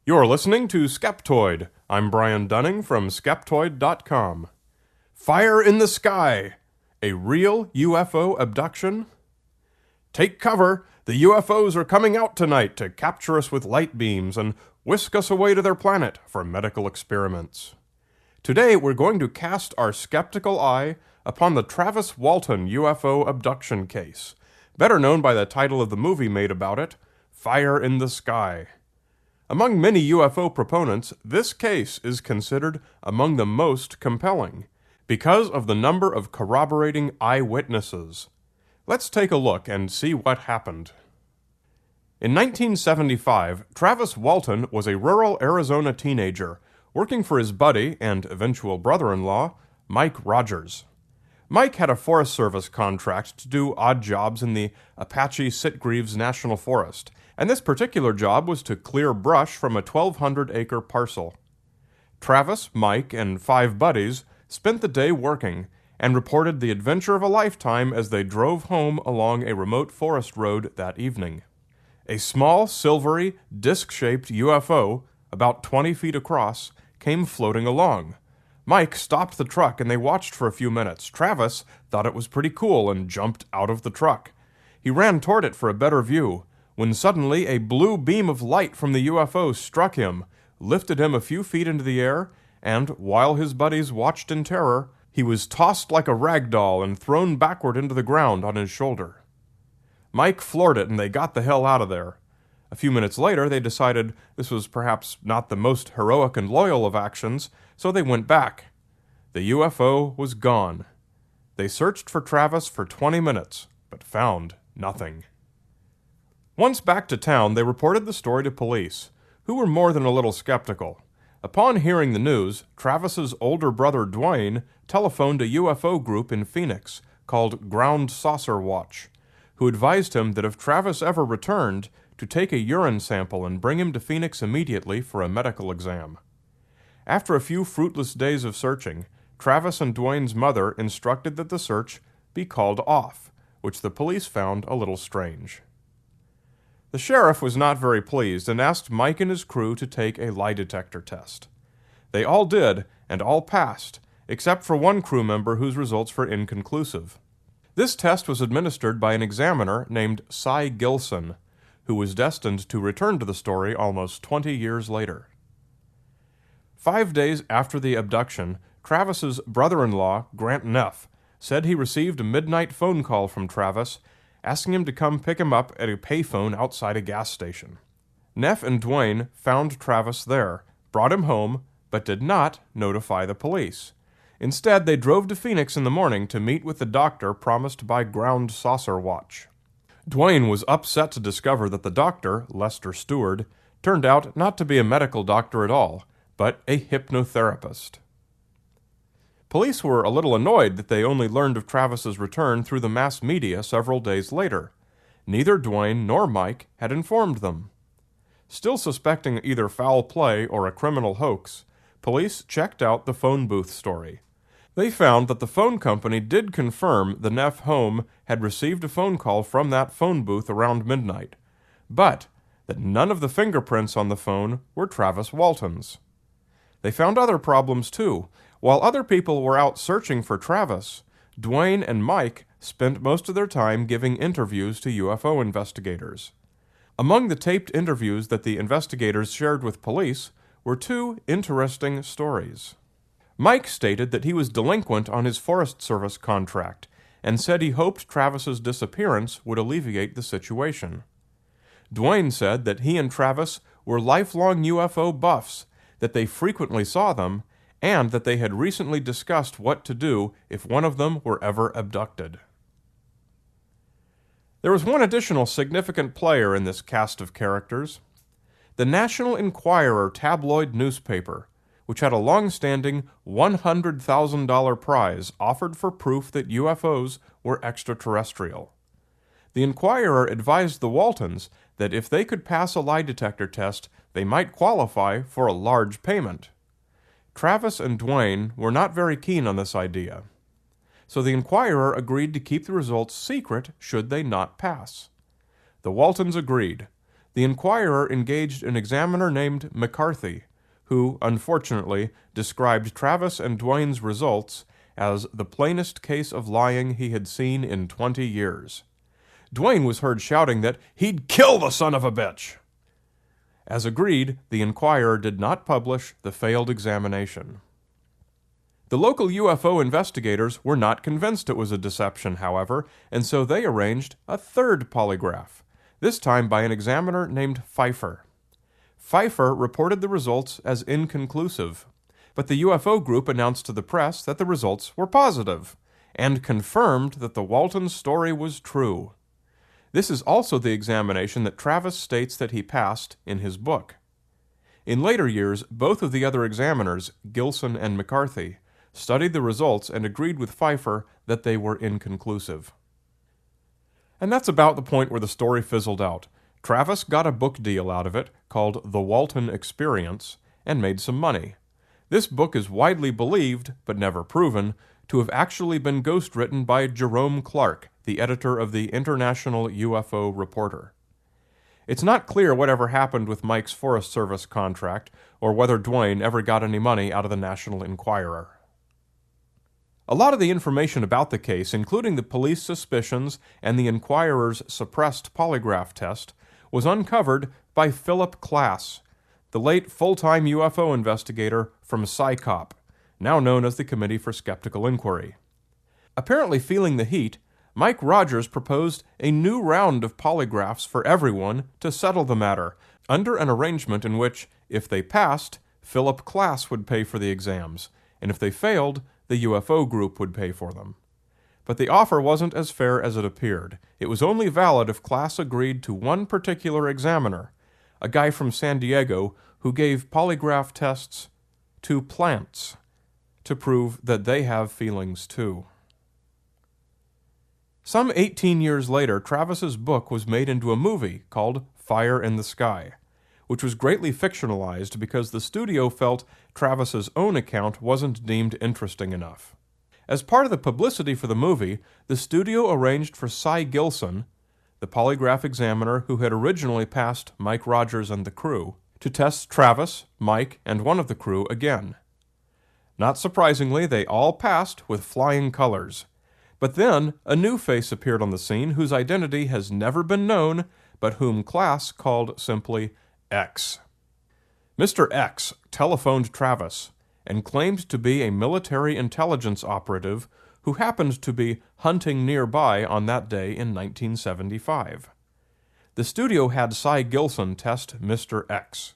You're listening to Skeptoid. I'm Brian Dunning from Skeptoid.com. Fire in the sky! A real UFO abduction? Take cover! The UFOs are coming out tonight to capture us with light beams and whisk us away to their planet for medical experiments. Today we're going to cast our skeptical eye upon the Travis Walton UFO abduction case, better known by the title of the movie made about it, Fire in the Sky. Among many UFO proponents, this case is considered among the most compelling, because of the number of corroborating eyewitnesses. Let's take a look and see what happened. In 1975, Travis Walton was a rural Arizona teenager, working for his buddy and eventual brother-in-law, Mike Rogers. Mike had a Forest Service contract to do odd jobs in the Apache Sitgreaves National Forest, and this particular job was to clear brush from a 1,200-acre parcel. Travis, Mike, and 5 buddies spent the day working and reported the adventure of a lifetime as they drove home along a remote forest road that evening. A small, silvery, disc-shaped UFO, about 20 feet across, came floating along. Mike stopped the truck and they watched for a few minutes. Travis thought it was pretty cool and jumped out of the truck. He ran toward it for a better view, when suddenly a blue beam of light from the UFO struck him, lifted him a few feet into the air, and, while his buddies watched in terror, he was tossed like a rag doll and thrown backward into the ground on his shoulder. Mike floored it and they got the hell out of there. A few minutes later, they decided this was perhaps not the most heroic and loyal of actions, so they went back. The UFO was gone. They searched for Travis for 20 minutes, but found nothing. Once back to town, they reported the story to police, who were more than a little skeptical. Upon hearing the news, Travis's older brother Dwayne telephoned a UFO group in Phoenix called Ground Saucer Watch, who advised him that if Travis ever returned, to take a urine sample and bring him to Phoenix immediately for a medical exam. After a few fruitless days of searching, Travis and Dwayne's mother instructed that the search be called off, which the police found a little strange. The sheriff was not very pleased and asked Mike and his crew to take a lie detector test. They all did, and all passed, except for one crew member whose results were inconclusive. This test was administered by an examiner named Cy Gilson, who was destined to return to the story almost 20 years later. 5 days after the abduction, Travis's brother-in-law, Grant Neff, said he received a midnight phone call from Travis asking him to come pick him up at a payphone outside a gas station. Neff and Dwayne found Travis there, brought him home, but did not notify the police. Instead, they drove to Phoenix in the morning to meet with the doctor promised by Ground Saucer Watch. Dwayne was upset to discover that the doctor, Lester Stewart, turned out not to be a medical doctor at all, but a hypnotherapist. Police were a little annoyed that they only learned of Travis's return through the mass media several days later. Neither Dwayne nor Mike had informed them. Still suspecting either foul play or a criminal hoax, police checked out the phone booth story. They found that the phone company did confirm the Neff home had received a phone call from that phone booth around midnight, but that none of the fingerprints on the phone were Travis Walton's. They found other problems too. While other people were out searching for Travis, Dwayne and Mike spent most of their time giving interviews to UFO investigators. Among the taped interviews that the investigators shared with police were 2 interesting stories. Mike stated that he was delinquent on his Forest Service contract and said he hoped Travis's disappearance would alleviate the situation. Dwayne said that he and Travis were lifelong UFO buffs, that they frequently saw them, and that they had recently discussed what to do if one of them were ever abducted. There was one additional significant player in this cast of characters. The National Enquirer tabloid newspaper, which had a long-standing $100,000 prize offered for proof that UFOs were extraterrestrial. The Enquirer advised the Waltons that if they could pass a lie detector test, they might qualify for a large payment. Travis and Dwayne were not very keen on this idea, so the Enquirer agreed to keep the results secret should they not pass. The Waltons agreed. the Inquirer engaged an examiner named McCarthy, who, unfortunately, described Travis and Dwayne's results as the plainest case of lying he had seen in 20 years. Dwayne was heard shouting that he'd kill the son of a bitch. As agreed, the Inquirer did not publish the failed examination. The local UFO investigators were not convinced it was a deception, however, and so they arranged a third polygraph, this time by an examiner named Pfeiffer. Pfeiffer reported the results as inconclusive, but the UFO group announced to the press that the results were positive, and confirmed that the Walton story was true. This is also the examination that Travis states that he passed in his book. In later years, both of the other examiners, Gilson and McCarthy, studied the results and agreed with Pfeiffer that they were inconclusive. And that's about the point where the story fizzled out. Travis got a book deal out of it called The Walton Experience and made some money. This book is widely believed, but never proven, to have actually been ghostwritten by Jerome Clark, the editor of the International UFO Reporter. It's not clear whatever happened with Mike's Forest Service contract, or whether Dwayne ever got any money out of the National Enquirer. A lot of the information about the case, including the police suspicions and the Enquirer's suppressed polygraph test, was uncovered by Philip Klass, the late full-time UFO investigator from PsyCop, now known as the Committee for Skeptical Inquiry. Apparently feeling the heat, Mike Rogers proposed a new round of polygraphs for everyone to settle the matter, under an arrangement in which, if they passed, Philip Klass would pay for the exams, and if they failed, the UFO group would pay for them. But the offer wasn't as fair as it appeared. It was only valid if Klass agreed to one particular examiner, a guy from San Diego who gave polygraph tests to plants to prove that they have feelings too. Some 18 years later, Travis's book was made into a movie called Fire in the Sky, which was greatly fictionalized because the studio felt Travis's own account wasn't deemed interesting enough. As part of the publicity for the movie, the studio arranged for Cy Gilson, the polygraph examiner who had originally passed Mike Rogers and the crew, to test Travis, Mike, and one of the crew again. Not surprisingly, they all passed with flying colors. But then, a new face appeared on the scene whose identity has never been known, but whom Klass called simply X. Mr. X telephoned Travis and claimed to be a military intelligence operative who happened to be hunting nearby on that day in 1975. The studio had Cy Gilson test Mr. X.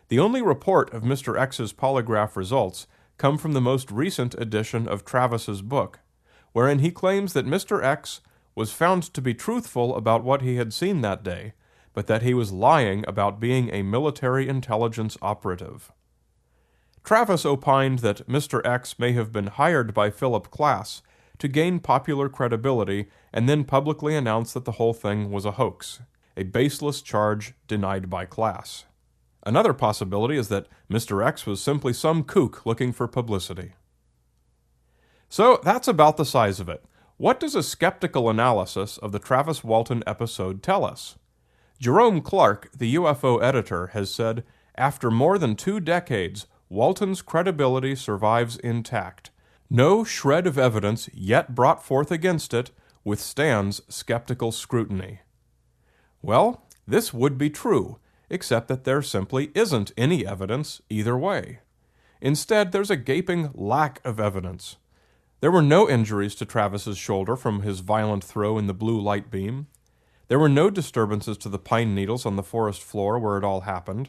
The only report of Mr. X's polygraph results come from the most recent edition of Travis's book, wherein he claims that Mr. X was found to be truthful about what he had seen that day, but that he was lying about being a military intelligence operative. Travis opined that Mr. X may have been hired by Philip Klass to gain popular credibility and then publicly announce that the whole thing was a hoax, a baseless charge denied by Klass. Another possibility is that Mr. X was simply some kook looking for publicity. So that's about the size of it. What does a skeptical analysis of the Travis Walton episode tell us? Jerome Clark, the UFO editor, has said, after more than 2 decades, Walton's credibility survives intact. No shred of evidence yet brought forth against it withstands skeptical scrutiny. Well, this would be true, except that there simply isn't any evidence either way. Instead, there's a gaping lack of evidence. There were no injuries to Travis's shoulder from his violent throw in the blue light beam. There were no disturbances to the pine needles on the forest floor where it all happened.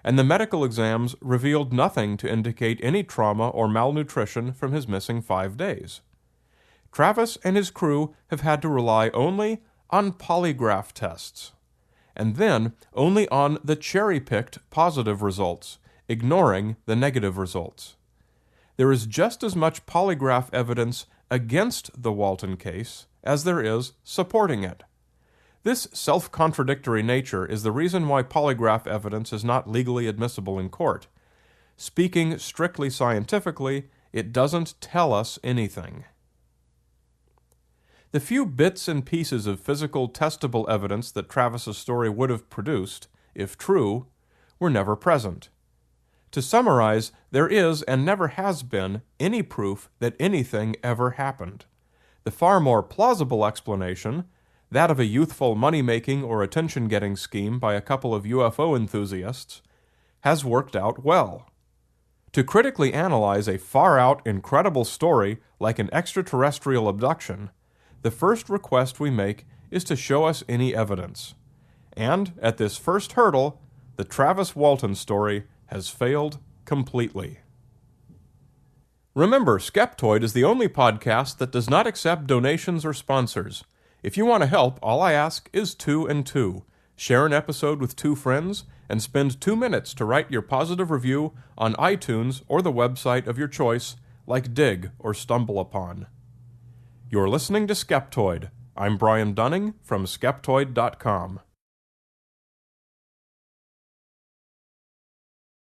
And the medical exams revealed nothing to indicate any trauma or malnutrition from his missing 5 days. Travis and his crew have had to rely only on polygraph tests, and then only on the cherry-picked positive results, ignoring the negative results. There is just as much polygraph evidence against the Walton case as there is supporting it. This self-contradictory nature is the reason why polygraph evidence is not legally admissible in court. Speaking strictly scientifically, it doesn't tell us anything. The few bits and pieces of physical testable evidence that Travis's story would have produced, if true, were never present. To summarize, there is and never has been any proof that anything ever happened. The far more plausible explanation, that of a youthful money-making or attention-getting scheme by a couple of UFO enthusiasts, has worked out well. To critically analyze a far-out, incredible story like an extraterrestrial abduction, the first request we make is to show us any evidence. And, at this first hurdle, the Travis Walton story has failed completely. Remember, Skeptoid is the only podcast that does not accept donations or sponsors. If you want to help, all I ask is 2 and 2. Share an episode with 2 friends, and spend 2 minutes to write your positive review on iTunes or the website of your choice, like Dig or Stumble Upon. You're listening to Skeptoid. I'm Brian Dunning from Skeptoid.com.